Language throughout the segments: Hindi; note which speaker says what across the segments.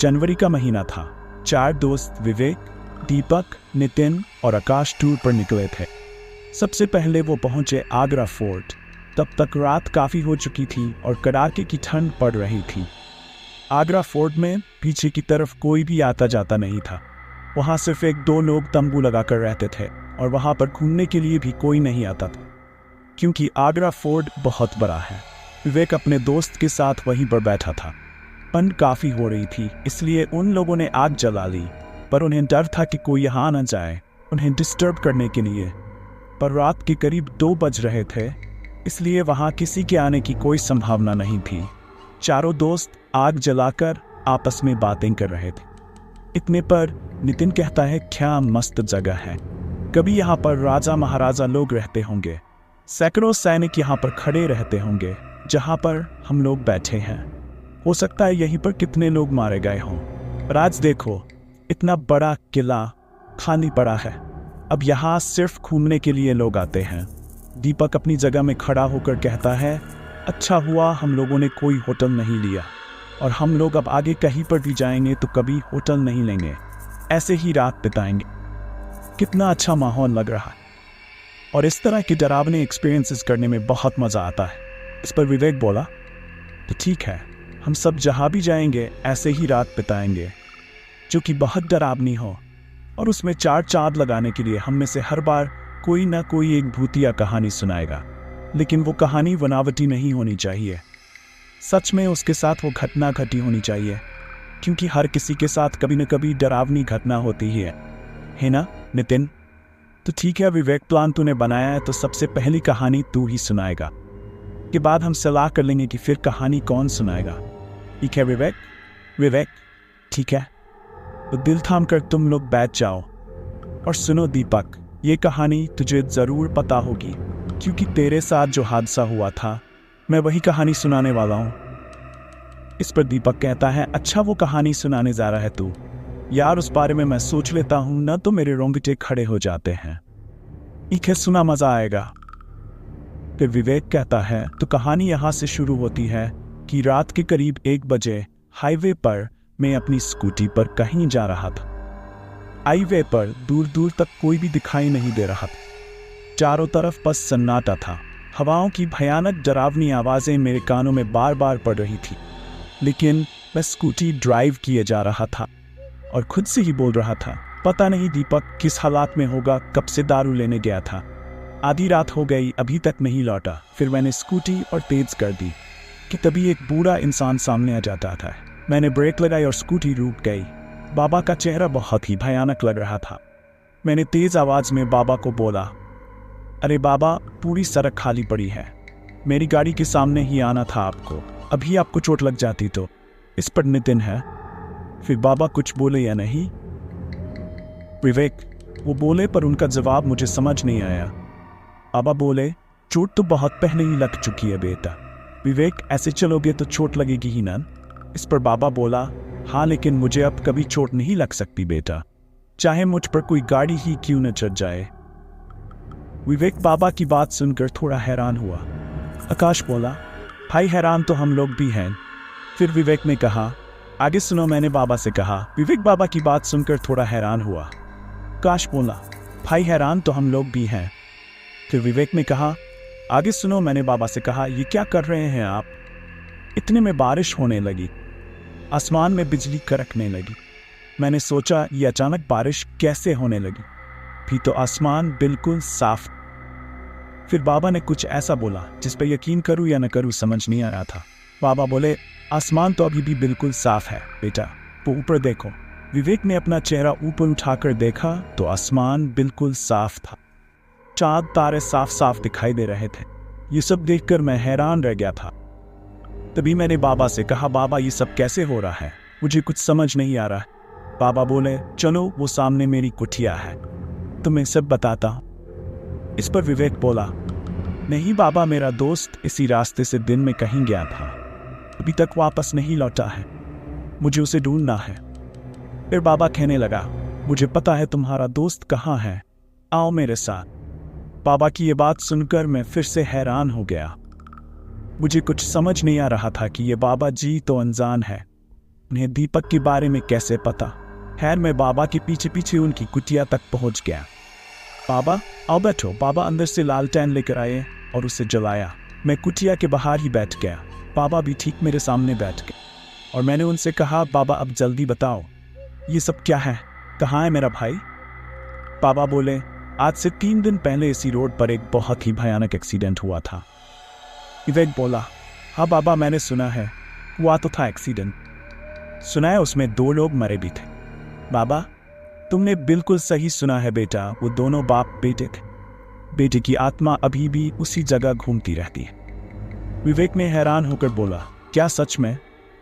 Speaker 1: जनवरी का महीना था। 4 दोस्त विवेक, दीपक, नितिन और आकाश टूर पर निकले थे। सबसे पहले वो पहुंचे आगरा फोर्ट। तब तक रात काफ़ी हो चुकी थी और कड़ाके की ठंड पड़ रही थी। आगरा फोर्ट में पीछे की तरफ कोई भी आता जाता नहीं था। वहाँ सिर्फ 1-2 लोग तंबू लगाकर रहते थे और वहाँ पर घूमने के लिए भी कोई नहीं आता था, क्योंकि आगरा फोर्ट बहुत बड़ा है। विवेक अपने दोस्त के साथ वहीं पर बैठा था। ठंड काफ़ी हो रही थी, इसलिए उन लोगों ने आग जला ली, पर उन्हें डर था कि कोई यहाँ न जाए उन्हें डिस्टर्ब करने के लिए। पर रात के करीब 2 बज रहे थे, इसलिए वहाँ किसी के आने की कोई संभावना नहीं थी। चारों दोस्त आग जलाकर आपस में बातें कर रहे थे। इतने पर नितिन कहता है, क्या मस्त जगह है, कभी यहाँ पर राजा महाराजा लोग रहते होंगे। सैकड़ों सैनिक यहाँ पर खड़े रहते होंगे जहाँ पर हम लोग बैठे हैं। हो सकता है यहीं पर कितने लोग मारे गए हों। पर आज देखो, इतना बड़ा किला खाली पड़ा है। अब यहाँ सिर्फ घूमने के लिए लोग आते हैं। दीपक अपनी जगह में खड़ा होकर कहता है, अच्छा हुआ हम लोगों ने कोई होटल नहीं लिया, और हम लोग अब आगे कहीं पर भी जाएंगे तो कभी होटल नहीं लेंगे, ऐसे ही रात बिताएंगे। कितना अच्छा माहौल लग रहा है, और इस तरह के डरावने एक्सपीरियंसेस करने में बहुत मज़ा आता है। इस पर विवेक बोला, तो ठीक है, हम सब जहाँ भी जाएंगे ऐसे ही रात बिताएंगे, जो कि बहुत डरावनी हो, और उसमें 4 चाँद लगाने के लिए हम में से हर बार कोई ना कोई एक भूतिया कहानी सुनाएगा। लेकिन वो कहानी बनावटी नहीं होनी चाहिए। सच में उसके साथ वो घटना घटी होनी चाहिए, क्योंकि हर किसी के साथ कभी न कभी डरावनी घटना होती ही है ना नितिन? तो ठीक है विवेक, प्लान तूने बनाया है तो सबसे पहली कहानी तू ही सुनाएगा। के बाद हम सलाह कर लेंगे कि फिर कहानी कौन सुनाएगा। ठीक है विवेक? विवेक ठीक है, तो दिल थाम कर तुम लोग बैठ जाओ और सुनो दीपक, ये कहानी तुझे ज़रूर पता होगी, क्योंकि तेरे साथ जो हादसा हुआ था मैं वही कहानी सुनाने वाला हूँ। इस पर दीपक कहता है, अच्छा वो कहानी सुनाने जा रहा है तू? यार उस बारे में मैं सोच लेता हूँ ना, तो मेरे रोंगटे खड़े हो जाते हैं। ठीक है, सुना, मज़ा आएगा। फिर विवेक कहता है, तो कहानी यहाँ से शुरू होती है कि रात के करीब 1 बजे हाईवे पर मैं अपनी स्कूटी पर कहीं जा रहा था। हाईवे पर दूर दूर तक कोई भी दिखाई नहीं दे रहा था। चारों तरफ बस सन्नाटा था। हवाओं की भयानक डरावनी आवाज़ें मेरे कानों में बार बार पड़ रही थी। लेकिन मैं स्कूटी ड्राइव किए जा रहा था और खुद से ही बोल रहा था, पता नहीं दीपक किस हालात में होगा, कब से दारू लेने गया था, आधी रात हो गई अभी तक नहीं लौटा। फिर मैंने स्कूटी और तेज कर दी कि तभी एक बूढ़ा इंसान सामने आ जाता था। मैंने ब्रेक लगाई और स्कूटी रुक गई। बाबा का चेहरा बहुत ही भयानक लग रहा था। मैंने तेज आवाज़ में बाबा को बोला, अरे बाबा, पूरी सड़क खाली पड़ी है, मेरी गाड़ी के सामने ही आना था आपको, अभी आपको चोट लग जाती तो। इस पर नितिन है, फिर बाबा कुछ बोले या नहीं? विवेक, वो बोले पर उनका जवाब मुझे समझ नहीं आया। बाबा बोले, चोट तो बहुत पहले ही लग चुकी है बेटा। विवेक, ऐसे चलोगे तो चोट लगेगी ही ना? इस पर बाबा बोला, हाँ लेकिन मुझे अब कभी चोट नहीं लग सकती बेटा, चाहे मुझ पर कोई गाड़ी ही क्यों न चढ़ जाए। विवेक बाबा की बात सुनकर थोड़ा हैरान हुआ। आकाश बोला, भाई हैरान तो हम लोग भी हैं। फिर विवेक ने कहा, आगे सुनो, मैंने बाबा से कहा। विवेक बाबा की बात सुनकर थोड़ा हैरान हुआ। आकाश बोला, भाई हैरान तो हम लोग भी हैं। फिर विवेक ने कहा, आगे सुनो, मैंने बाबा से कहा। ये क्या कर रहे हैं आप? इतने में बारिश होने लगी, आसमान में बिजली कड़कने लगी। मैंने सोचा ये अचानक बारिश कैसे होने लगी, भी तो आसमान बिल्कुल साफ। फिर बाबा ने कुछ ऐसा बोला जिस पर यकीन करूं या न करूं समझ नहीं आ रहा था। बाबा बोले, आसमान तो अभी भी बिल्कुल साफ है बेटा, वो ऊपर देखो। विवेक ने अपना चेहरा ऊपर उठाकर देखा तो आसमान बिल्कुल साफ था। चांद तारे साफ साफ दिखाई दे रहे थे। ये सब देखकर मैं हैरान रह गया था। तभी मैंने बाबा से कहा, बाबा ये सब कैसे हो रहा है, मुझे कुछ समझ नहीं आ रहा है। बाबा बोले, चलो वो सामने मेरी कुटिया है, तो मैं सब बताता हूँ। इस पर विवेक बोला, नहीं बाबा, मेरा दोस्त इसी रास्ते से दिन में कहीं गया था, अभी तक वापस नहीं लौटा है, मुझे उसे ढूंढना है। फिर बाबा कहने लगा, मुझे पता है तुम्हारा दोस्त कहाँ है, आओ मेरे साथ। बाबा की ये बात सुनकर मैं फिर से हैरान हो गया। मुझे कुछ समझ नहीं आ रहा था कि ये बाबा जी तो अनजान है, उन्हें दीपक के बारे में कैसे पता? खैर मैं बाबा के पीछे पीछे उनकी कुटिया तक पहुंच गया। बाबा आओ बैठो। बाबा अंदर से लालटेन लेकर आए और उसे जलाया। मैं कुटिया के बाहर ही बैठ गया। बाबा भी ठीक मेरे सामने बैठ गए और मैंने उनसे कहा, बाबा अब जल्दी बताओ, ये सब क्या है? कहाँ है मेरा भाई? बाबा बोले, आज से 3 दिन पहले इसी रोड पर एक बहुत ही भयानक एक्सीडेंट हुआ था। विवेक बोला, हाँ बाबा मैंने सुना है, हुआ तो था एक्सीडेंट। सुना है उसमें 2 लोग मरे भी थे। बाबा तुमने बिल्कुल सही सुना है बेटा, वो दोनों बाप बेटे थे। बेटे की आत्मा अभी भी उसी जगह घूमती रहती है। विवेक ने हैरान होकर बोला, क्या सच में?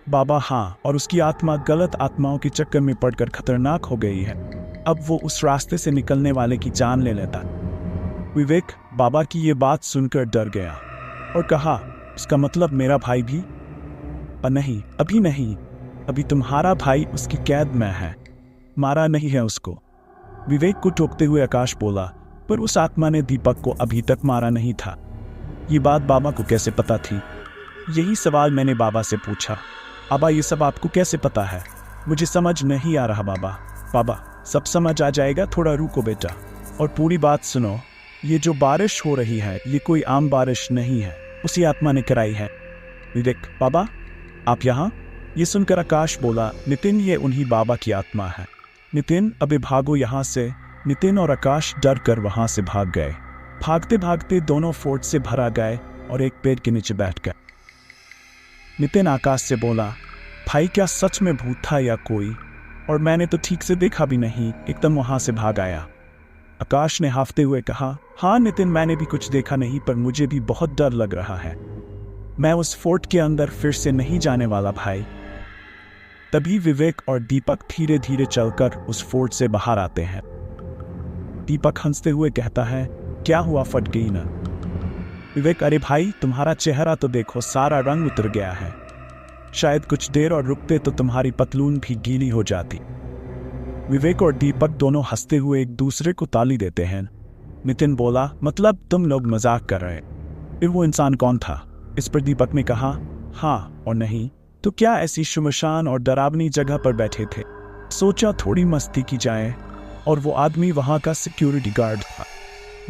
Speaker 1: बाबा हाँ, और उसकी आत्मा गलत आत्माओं के चक्कर में पड़कर खतरनाक हो गई है। अब वो उस रास्ते से निकलने वाले की जान ले लेता। विवेक बाबा की ये बात सुनकर डर गया और कहा, इसका मतलब मेरा भाई भी? नहीं, अभी नहीं। अभी तुम्हारा भाई उसकी कैद में है, मारा नहीं है उसको। विवेक को टोकते हुए आकाश बोला, पर उस आत्मा ने दीपक को अभी तक मारा नहीं था। ये बात बाबा को कैसे पता थी? यही सवाल मैंने बाबा से पूछा। बाबा ये सब आपको कैसे पता है? मुझे समझ नहीं आ रहा बाबा। बाबा सब समझ आ जाएगा, थोड़ा रुको बेटा और पूरी बात सुनो। ये जो बारिश हो रही है ये कोई आम बारिश नहीं है, उसी आत्मा ने कराई है। विवेक, बाबा आप यहाँ? ये सुनकर आकाश बोला, नितिन ये उन्हीं बाबा की आत्मा है। नितिन अबे भागो यहाँ से। नितिन और आकाश डर कर वहाँ से भाग गए। भागते भागते दोनों फोर्ट से भरा गए और एक पेड़ के नीचे बैठ गए। नितिन आकाश से बोला, भाई क्या सच में भूत था या कोई? और मैंने तो ठीक से देखा भी नहीं, एकदम वहां से भाग आया। आकाश ने हाफते हुए कहा, हाँ नितिन मैंने भी कुछ देखा नहीं, पर मुझे भी बहुत डर लग रहा है। मैं उस फोर्ट के अंदर फिर से नहीं जाने वाला भाई। तभी विवेक और दीपक धीरे धीरे चलकर उस फोर्ट से बाहर आते हैं। दीपक हंसते हुए कहता है, क्या हुआ, फट गई ना? विवेक, अरे भाई तुम्हारा चेहरा तो देखो, सारा रंग उतर गया है। शायद कुछ देर और रुकते तो तुम्हारी पतलून भी गीली हो जाती। विवेक और दीपक दोनों हंसते हुए एक दूसरे को ताली देते हैं। नितिन बोला, मतलब तुम लोग मजाक कर रहे? फिर वो इंसान कौन था? इस पर दीपक ने कहा, हाँ और नहीं तो क्या, ऐसी शुमशान और डरावनी जगह पर बैठे थे, सोचा थोड़ी मस्ती की जाए, और वो आदमी वहां का सिक्योरिटी गार्ड था।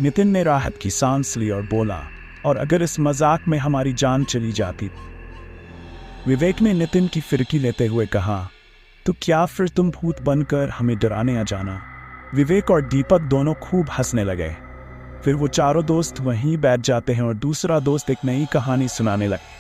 Speaker 1: नितिन ने राहत की सांस ली और बोला, और अगर इस मजाक में हमारी जान चली जाती? विवेक ने नितिन की फिरकी लेते हुए कहा, तो क्या फिर तुम भूत बनकर हमें डराने आ जाना? विवेक और दीपक दोनों खूब हंसने लगे। फिर वो चारों दोस्त वहीं बैठ जाते हैं और दूसरा दोस्त एक नई कहानी सुनाने लगे।